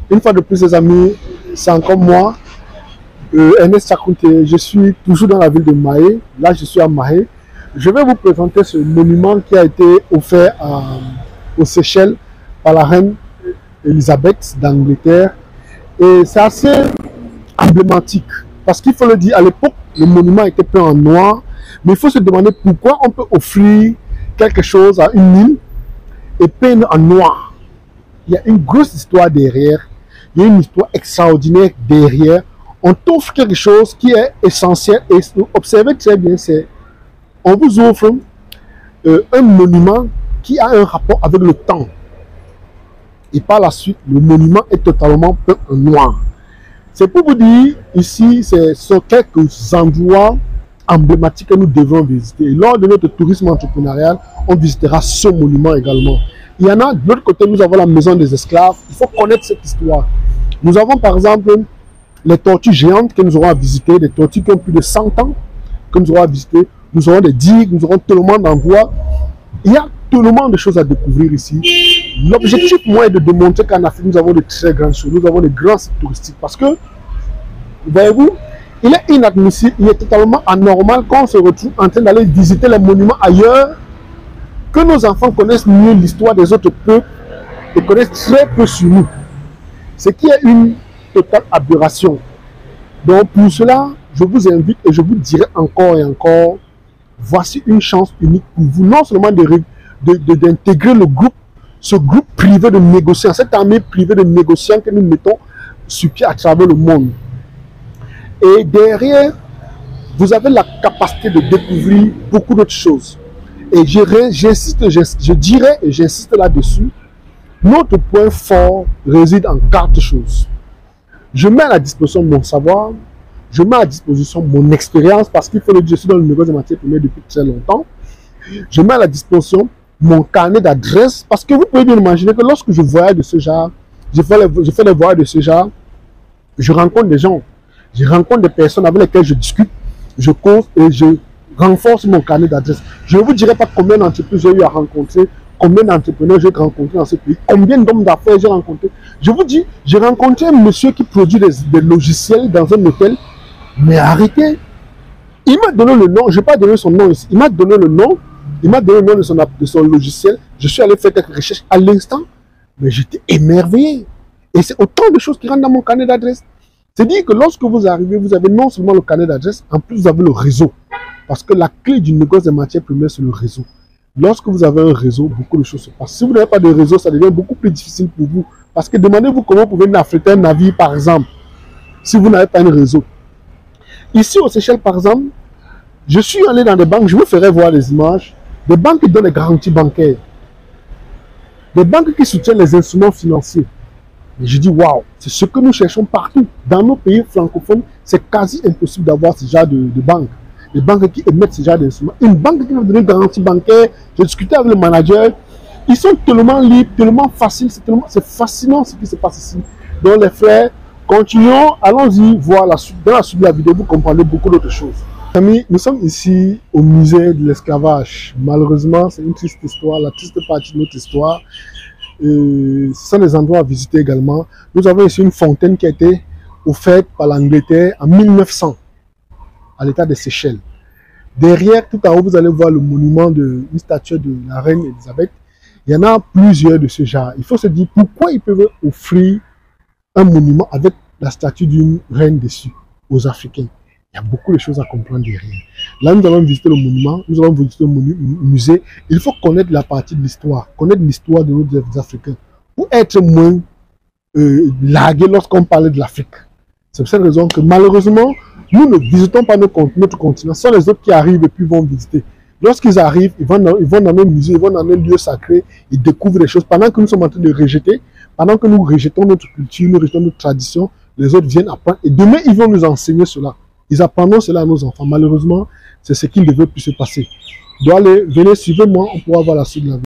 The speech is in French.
Une fois de plus, les amis, c'est encore moi, Ernest Chakunté. Je suis toujours dans la ville de Mahé. Là, je suis à Mahé. Je vais vous présenter ce monument qui a été offert aux Seychelles par la reine Elisabeth d'Angleterre. Et c'est assez emblématique. Parce qu'il faut le dire, à l'époque, le monument était peint en noir. Mais il faut se demander pourquoi on peut offrir quelque chose à une île et peindre en noir. Il y a une grosse histoire derrière. Il y a une histoire extraordinaire derrière. On t'offre quelque chose qui est essentiel. Et observez très bien, c'est on vous offre un monument qui a un rapport avec le temps. Et par la suite, le monument est totalement peint en noir. C'est pour vous dire, ici, ce sont quelques endroits emblématiques que nous devons visiter. Et lors de notre tourisme entrepreneurial, on visitera ce monument également. Il y en a de l'autre côté, nous avons la maison des esclaves. Il faut connaître cette histoire. Nous avons par exemple les tortues géantes que nous aurons à visiter, des tortues qui ont plus de 100 ans que nous aurons à visiter. Nous aurons des digues, nous aurons tellement d'endroits. Il y a tellement de choses à découvrir ici. L'objectif, moi, est de démontrer qu'en Afrique, nous avons de très grandes choses. Nous avons des grands sites touristiques. Parce que, voyez-vous, il est inadmissible, il est totalement anormal qu'on se retrouve en train d'aller visiter les monuments ailleurs, que nos enfants connaissent mieux l'histoire des autres peuples et connaissent très peu sur nous. Ce qui est une totale aberration. Donc, pour cela, je vous invite et je vous dirai encore et encore, voici une chance unique pour vous, non seulement d'intégrer le groupe, ce groupe privé de négociants, cette armée privée de négociants que nous mettons sur pied à travers le monde. Et derrière, vous avez la capacité de découvrir beaucoup d'autres choses. Et je dirais et j'insiste là-dessus, notre point fort réside en 4 choses. Je mets à la disposition mon savoir, je mets à la disposition mon expérience, parce qu'il faut le dire, je suis dans le négoce des matières premières depuis très longtemps. Je mets à la disposition mon carnet d'adresses, parce que vous pouvez bien imaginer que lorsque je voyage de ce genre, je fais les voyages de ce genre, je rencontre des gens, je rencontre des personnes avec lesquelles je discute, je cause et je renforce mon carnet d'adresses. Je ne vous dirai pas combien d'entreprises j'ai eu à rencontrer, combien d'entrepreneurs j'ai rencontré dans ce pays, combien d'hommes d'affaires j'ai rencontré. Je vous dis, j'ai rencontré un monsieur qui produit des logiciels dans un hôtel, mais arrêtez. Il m'a donné le nom, je ne vais pas donner son nom ici, il m'a donné le nom, de son logiciel. Je suis allé faire quelques recherches à l'instant, mais j'étais émerveillé. Et c'est autant de choses qui rentrent dans mon carnet d'adresse. C'est-à-dire que lorsque vous arrivez, vous avez non seulement le carnet d'adresse, en plus vous avez le réseau. Parce que la clé du négoce des matières premières, c'est le réseau. Lorsque vous avez un réseau, beaucoup de choses se passent. Si vous n'avez pas de réseau, ça devient beaucoup plus difficile pour vous. Parce que demandez-vous comment vous pouvez affréter un navire, par exemple, si vous n'avez pas un réseau. Ici, aux Seychelles, par exemple, je suis allé dans des banques, je vous ferai voir les images, des banques qui donnent des garanties bancaires, des banques qui soutiennent les instruments financiers. Et je dis, waouh, c'est ce que nous cherchons partout. Dans nos pays francophones, c'est quasi impossible d'avoir ce genre de banques. Les banques qui émettent ce genre d'instruments. Une banque qui va donner une garantie bancaire, j'ai discuté avec le manager, ils sont tellement libres, tellement faciles, c'est fascinant ce qui se passe ici. Donc les frères, continuons, allons-y voir la suite. Dans la suite de la vidéo, vous comprendrez beaucoup d'autres choses. Amis, nous sommes ici au musée de l'esclavage. Malheureusement, c'est une triste histoire, la triste partie de notre histoire. Ce sont des endroits à visiter également. Nous avons ici une fontaine qui a été offerte par l'Angleterre en 1900 à l'état des Seychelles. Derrière, tout en haut, vous allez voir le monument une statue de la reine Elisabeth. Il y en a plusieurs de ce genre. Il faut se dire pourquoi ils peuvent offrir un monument avec la statue d'une reine dessus aux Africains. Il y a beaucoup de choses à comprendre derrière. Là, nous allons visiter le monument, nous allons visiter le musée. Il faut connaître la partie de l'histoire, connaître l'histoire de nos Africains pour être moins largué lorsqu'on parle de l'Afrique. C'est pour cette raison que malheureusement, nous ne visitons pas notre continent. Ce sont les autres qui arrivent et puis vont visiter. Lorsqu'ils arrivent, ils vont dans nos musées, ils vont dans un lieu sacré, ils découvrent des choses. Pendant que nous sommes en train de rejeter, pendant que nous rejetons notre culture, nous rejetons notre tradition, les autres viennent apprendre. Et demain, ils vont nous enseigner cela. Ils apprendront cela à nos enfants. Malheureusement, c'est ce qui ne devait plus se passer. Donc allez, venez, suivez-moi, on pourra voir la suite de la vie.